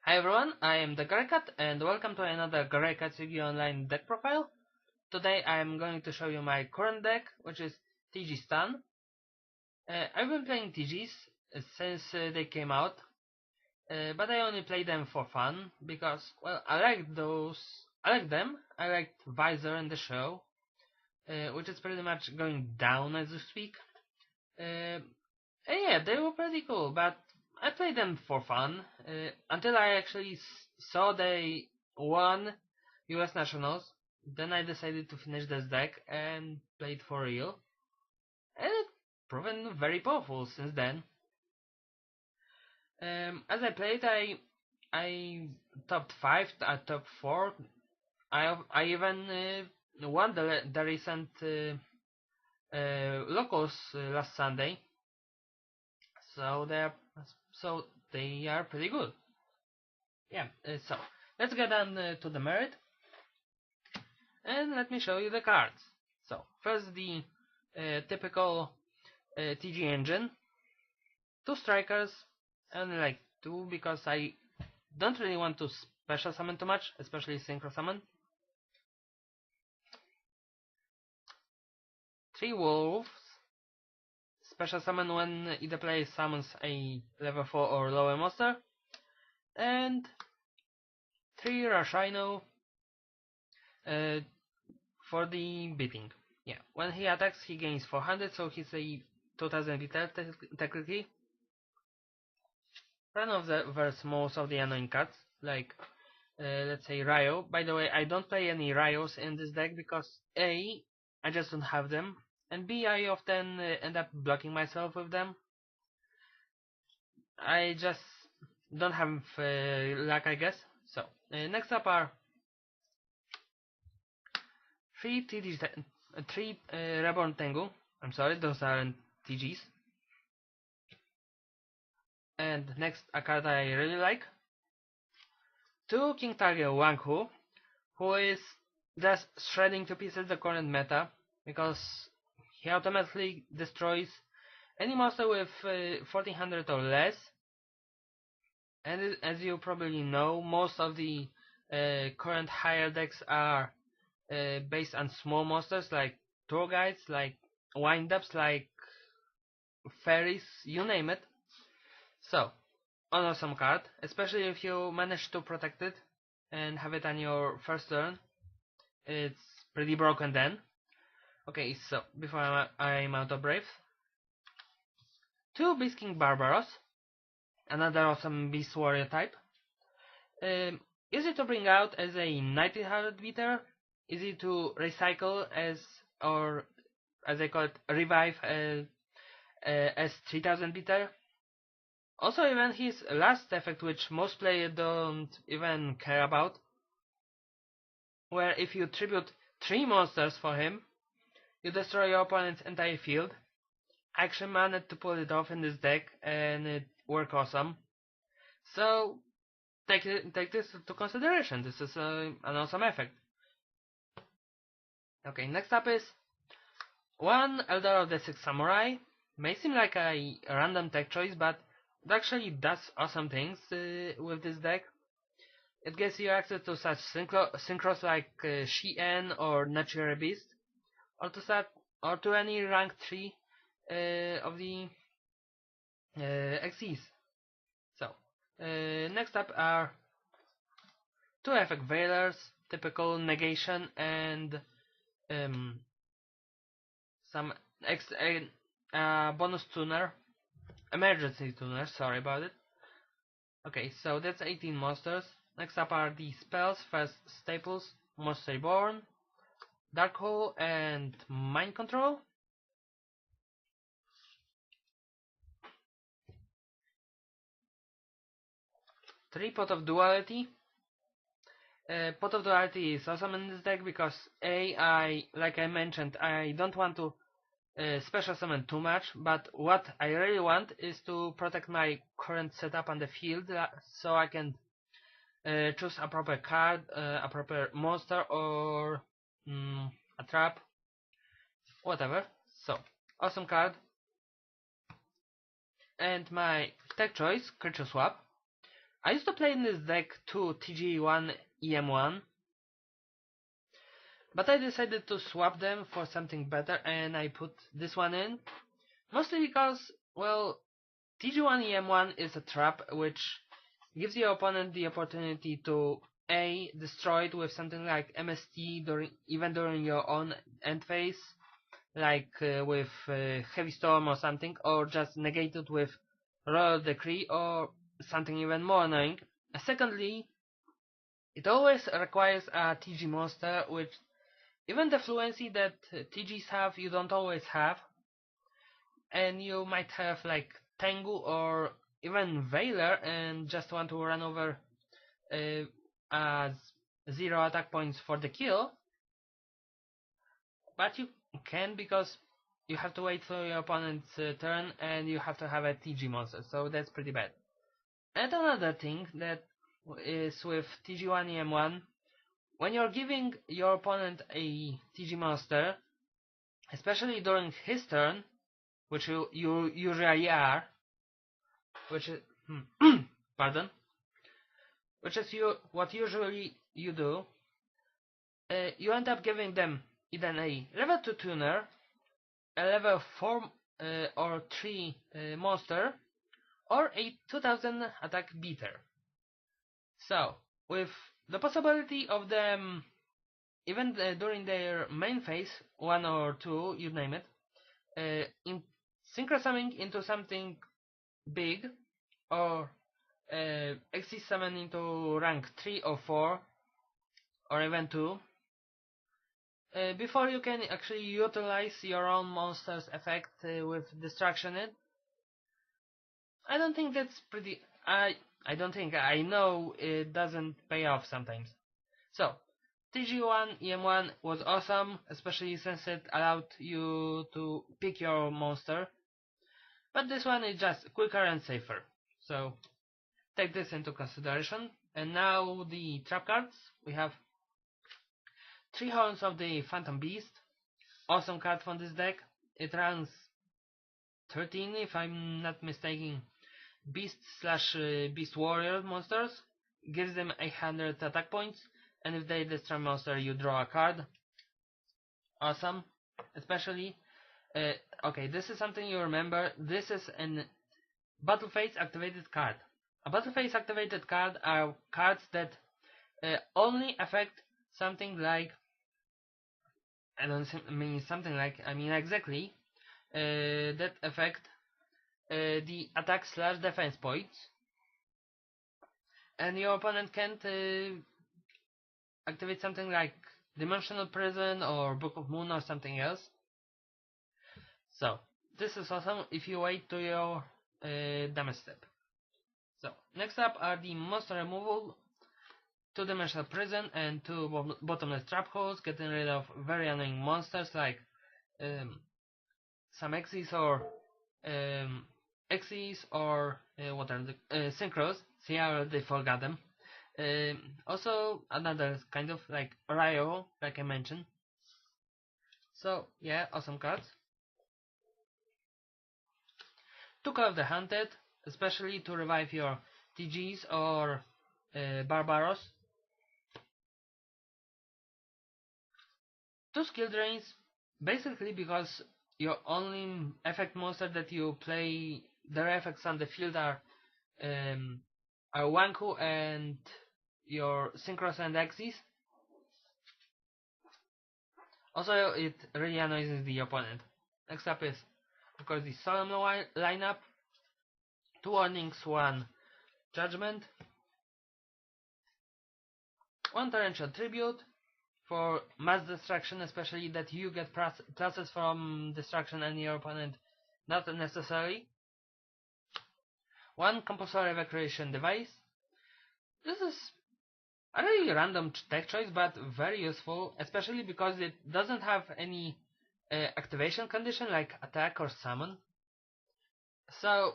Hi everyone, I am the Greycat and welcome to another Greycat YGO Online deck profile. Today I am going to show you my current deck, which is TG Stan. I've been playing TGs since they came out, but I only play them for fun because, well, I like them. I liked Visor in the show, which is pretty much going down as we speak. And yeah, they were pretty cool, but I played them for fun until I actually saw they won US Nationals. Then I decided to finish this deck and play it for real, and it's proven very powerful since then. As I played, I topped 5, top 4. I even won the recent locals last Sunday. So they are pretty good. Yeah. So let's get on to the merit, and let me show you the cards. So first the typical TG engine, 2 strikers, only like 2 because I don't really want to special summon too much, especially synchro summon. 3 wolves, special summon when either player summons a level 4 or lower monster, and 3 Rashino for the beating. Yeah, when he attacks, he gains 400, so he's a 2000 beater technically. Run of versus most of the annoying cards, like let's say Ryo. By the way, I don't play any Ryos in this deck because A, I just don't have them, and B, I often end up blocking myself with them. I just don't have luck, I guess. So next up are 3 Reborn Tengu. I'm sorry, those aren't TGs. And next, a card I really like, 2 King Target Wanghu, who is just shredding to pieces the current meta, because he automatically destroys any monster with 1400 or less. And as you probably know, most of the current higher decks are based on small monsters like tour guides, like wind-ups, like fairies, you name it. So, an awesome card, especially if you manage to protect it and have it on your first turn. It's pretty broken then. Okay, so before I'm out of breath, 2 Beast King Barbaros, another awesome Beast Warrior type. Easy to bring out as a 1900 beater, easy to recycle or as I call it, revive as 3000 beater. Also, even his last effect, which most players don't even care about, where if you tribute 3 monsters for him, you destroy your opponent's entire field. I actually managed to pull it off in this deck, and it worked awesome. So take this into consideration. This is an awesome effect. Okay, next up is 1 Elder of the Six Samurai. May seem like a random tech choice, but it actually does awesome things with this deck. It gives you access to such synchros like Shien or Natural Beast, or to any rank 3 of the XCs. So, next up are 2 effect Veilers, typical negation, and some bonus tuner, emergency tuner, sorry about it. Okay, so that's 18 monsters. Next up are the spells, first Staples, Monster Reborn, Dark Hole, and Mind Control. 3 Pot of Duality. Pot of Duality is awesome in this deck because like I mentioned, I don't want to special summon too much, but what I really want is to protect my current setup on the field, so I can choose a proper card, a proper monster, or a trap, whatever. So, awesome card. And my tech choice, Creature Swap. I used to play in this deck 2 TG1 EM1, but I decided to swap them for something better, and I put this one in, mostly because, well, TG1 EM1 is a trap which gives your opponent the opportunity to A, destroy it with something like MST even during your own end phase, like with Heavy Storm or something, or just negate it with Royal Decree or something even more annoying. Secondly, it always requires a TG monster, which even the fluency that TGs have, you don't always have, and you might have like Tengu or even Veiler and just want to run over as 0 attack points for the kill, but you can because you have to wait for your opponent's turn and you have to have a TG monster, so that's pretty bad. And another thing that is with TG1 EM1, when you're giving your opponent a TG monster, especially during his turn, which you usually are, which is pardon, which is what usually you do, you end up giving them either a level 2 tuner, a level 4 or 3 monster, or a 2000 attack beater. So, with the possibility of them, even during their main phase, 1 or 2, you name it, in synchro summing into something big, or exist summon into rank 3 or 4, or even 2, before you can actually utilize your own monster's effect with distraction it. I don't think that's pretty. I don't think. I know it doesn't pay off sometimes. So, TG1 EM1 was awesome, especially since it allowed you to pick your monster. But this one is just quicker and safer. So, take this into consideration. And now the trap cards. We have 3 Horns of the Phantom Beast. Awesome card from this deck. It runs 13, if I'm not mistaken, Beast/Beast Warrior monsters. Gives them 800 attack points, and if they destroy monster, you draw a card. Awesome. Especially, okay, this is something you remember. This is an Battle Phase activated card. A Battle Phase activated card are cards that only affect something like, I don't mean something like, I mean exactly, that affect the attack/defense points, and your opponent can't activate something like Dimensional Prison or Book of Moon or something else. So, this is awesome if you wait to your damage step. So, next up are the monster removal, 2 Dimensional Prison and 2 Bottomless Trap Holes, getting rid of very annoying monsters like some Xyz or what are the Synchros. See, I already forgot them. Also, another kind of like YGO, like I mentioned. So, yeah, awesome cards. Took of the Hunted, especially to revive your TGs or Barbaros. 2 skill drains, basically because your only effect monster that you play, their effects on the field are Wanku and your Synchros and Xyz. Also, it really annoys the opponent. Next up is, of course, the Solemn lineup. 2 warnings, 1 judgment. 1 torrential tribute for mass destruction, especially that you get pluses from destruction and your opponent not necessarily. 1 compulsory evacuation device. This is a really random tech choice, but very useful, especially because it doesn't have any activation condition like attack or summon. So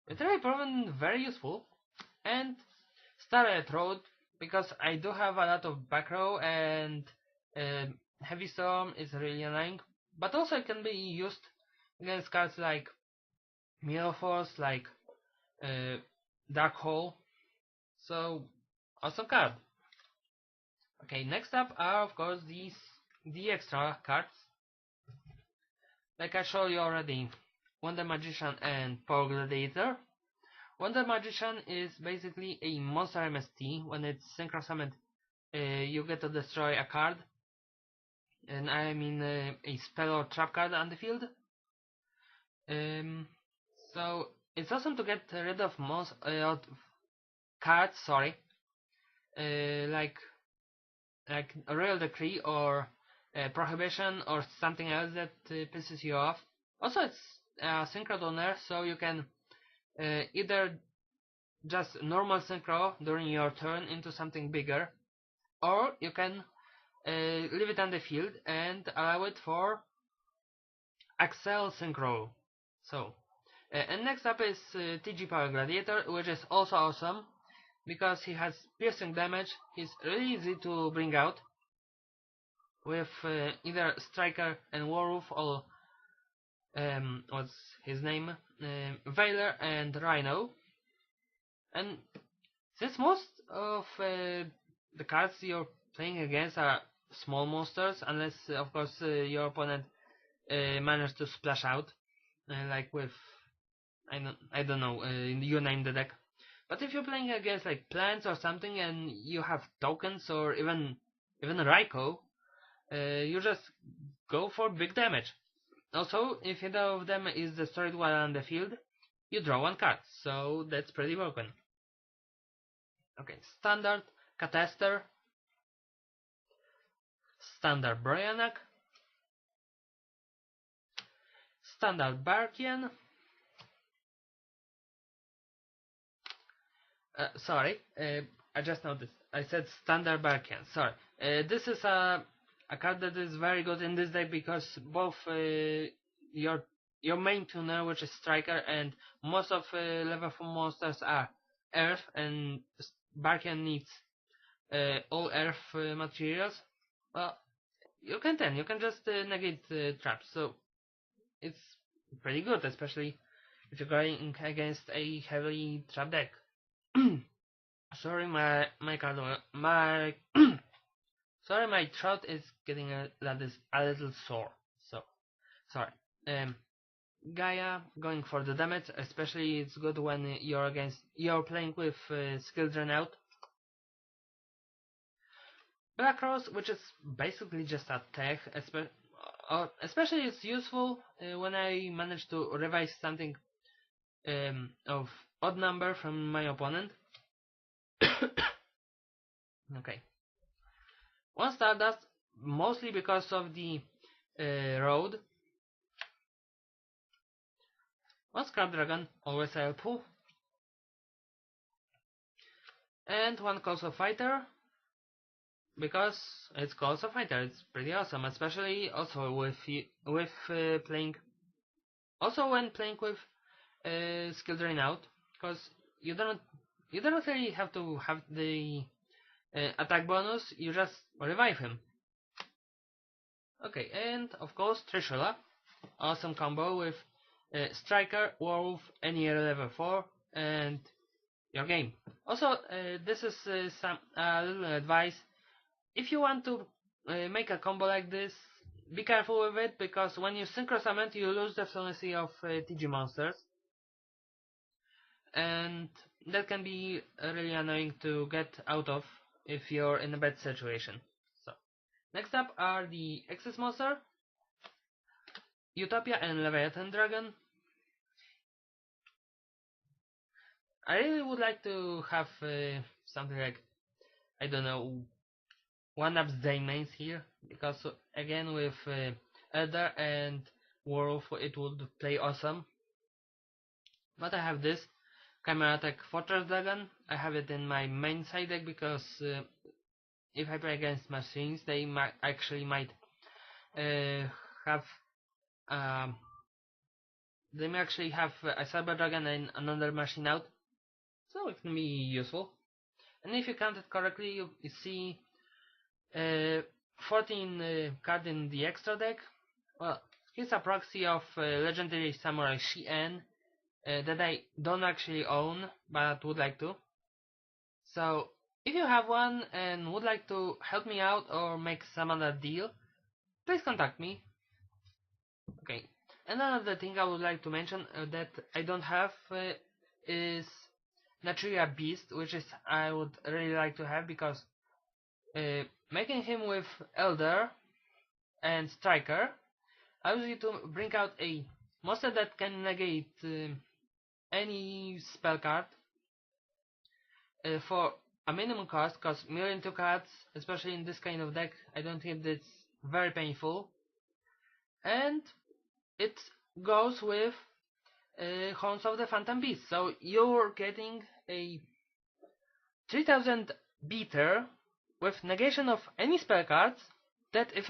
it's really proven very useful. And Starlight Road, because I do have a lot of back row and Heavy Storm is really annoying, but also it can be used against cards like Mirror Force, like Dark Hole. So, awesome card. Okay, next up are of course the extra cards. Like I showed you already, Wonder Magician and Power Gladiator. Wonder Magician is basically a monster MST. When it's synchro summoned, you get to destroy a card, and I mean a spell or trap card on the field. So it's awesome to get rid of most cards. Sorry, like Royal Decree or Prohibition or something else that pisses you off. Also, it's synchro donor, so you can either just normal synchro during your turn into something bigger, or you can leave it on the field and allow it for Axel synchro. So, and next up is TG Power Gladiator, which is also awesome because he has piercing damage. He's really easy to bring out with either Striker and Warwolf or what's his name, Veiler and Rhino. And since most of the cards you're playing against are small monsters, unless of course your opponent managed to splash out, like with I don't know, you name the deck. But if you're playing against like plants or something and you have tokens or even Raikou, you just go for big damage. Also, if either of them is destroyed while on the field, you draw one card, so that's pretty broken. Okay, standard Catester, standard Bryonak, standard Barkian. Sorry, I just noticed. I said standard Barkian. Sorry. This is a card that is very good in this deck because both your main tuner, which is Striker, and most of level 4 monsters are Earth, and Barkian needs all Earth materials. Well, you can just negate traps, so it's pretty good, especially if you're going against a heavily trap deck. Sorry, my card, my sorry, my throat is getting a little sore. So sorry. Gaia going for the damage, especially it's good when you're playing with skill drain out. Black Rose, which is basically just a tech, especially it's useful when I manage to revise something of odd number from my opponent. Okay. One Stardust, mostly because of the road. One Scrap Dragon, always helpful. And one Colossal Fighter, because it's Colossal Fighter, it's pretty awesome, especially also with playing, also when playing with Skill Drain Out, because you don't really have to have the attack bonus, you just revive him. Okay, and of course Trishula, awesome combo with Striker, Werewolf, any level 4, and your game. Also, this is some little advice. If you want to make a combo like this, be careful with it, because when you synchro summon, you lose the fluency of TG monsters, and that can be really annoying to get out of if you're in a bad situation. So, next up are the Excess monster, Utopia and Leviathan Dragon. I really would like to have something like, I don't know, one-ups Daymains here, because again with Elder and Werewolf it would play awesome. But I have this Chimera Attack Fortress Dragon. I have it in my main side deck because if I play against machines, they might have they may actually have a Cyber Dragon and another machine out, so it can be useful. And if you count it correctly, you see 14 card in the extra deck. Well, he's a proxy of Legendary Samurai Shien that I don't actually own, but would like to. So if you have one and would like to help me out or make some other deal, please contact me. Okay. Another thing I would like to mention that I don't have is Naturia Beast, which is I would really like to have, because making him with Elder and Striker allows you to bring out a monster that can negate any spell card for a minimum cost, because milling 2 cards, especially in this kind of deck, I don't think that's very painful. And it goes with Horns of the Phantom Beast, so you're getting a 3000 beater with negation of any spell cards that if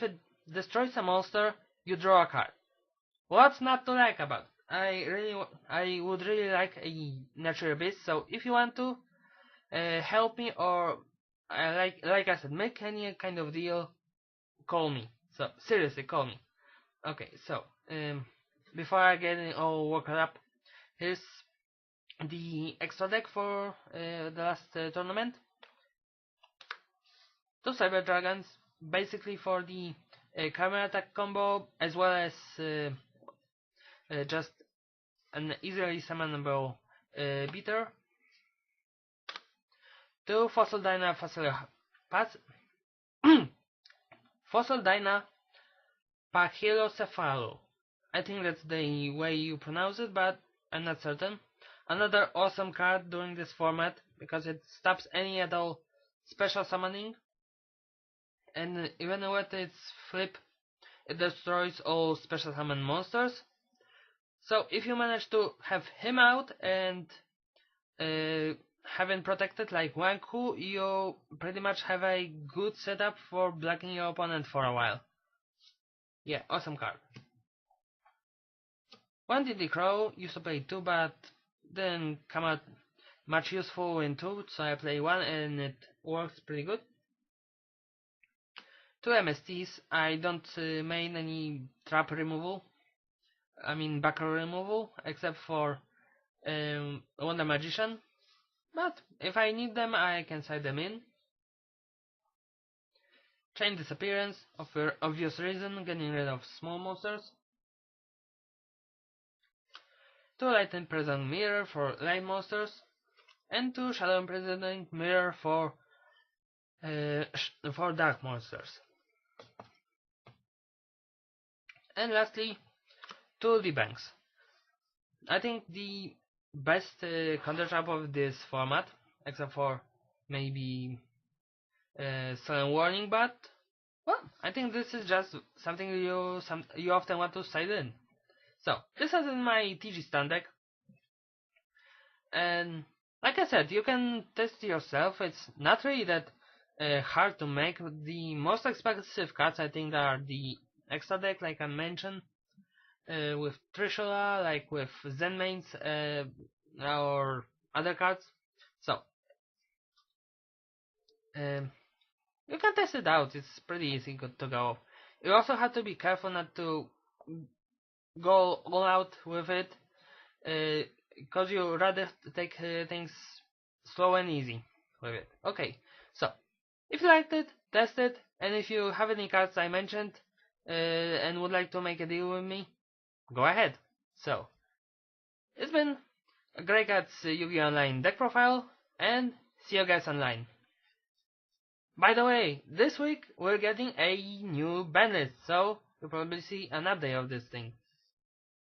it destroys a monster, you draw a card. What's not to like about it? I would really like a natural beast. So if you want to help me, or like I said, make any kind of deal, call me. So seriously, call me. Okay, so before I get it all worked up, here's the extra deck for the last tournament. 2 Cyber Dragons, basically for the camera attack combo, as well as just an easily summonable beater. 2 Fossil Dyna Fossil Dyna Pachylocephalo. I think that's the way you pronounce it, but I'm not certain. Another awesome card during this format, because it stops any at all special summoning, and even with its flip, it destroys all special summon monsters. So if you manage to have him out and have him protected like Wanku, you pretty much have a good setup for blocking your opponent for a while. Yeah, awesome card. 1 DD Crow used to play 2, but didn't come out much useful in 2, so I play 1 and it works pretty good. 2 MSTs, I don't main any trap removal, I mean backer removal, except for Wonder Magician, but if I need them I can side them in. Chain Disappearance, for obvious reason, getting rid of small monsters. 2 Light Imprisoned Mirror for light monsters, and 2 Shadow Imprisoned Mirror for dark monsters. And lastly, 2 debanks. I think the best counter trap of this format, except for maybe Sullen Warning, but well, I think this is just something you often want to side in. So this is in my TG stand deck, and like I said, you can test yourself. It's not really that hard to make. The most expensive cards I think are the extra deck, like I mentioned, with Trishula, like with Zenmains, or other cards. So you can test it out. It's pretty easy to go. You also have to be careful not to go all out with it, because you rather take things slow and easy with it. Okay, so if you liked it, test it, and if you have any cards I mentioned and would like to make a deal with me, go ahead. So it's been Greycat's Yu-Gi-Oh! Online deck profile, and see you guys online. By the way, this week we're getting a new ban list, so you'll probably see an update of this thing.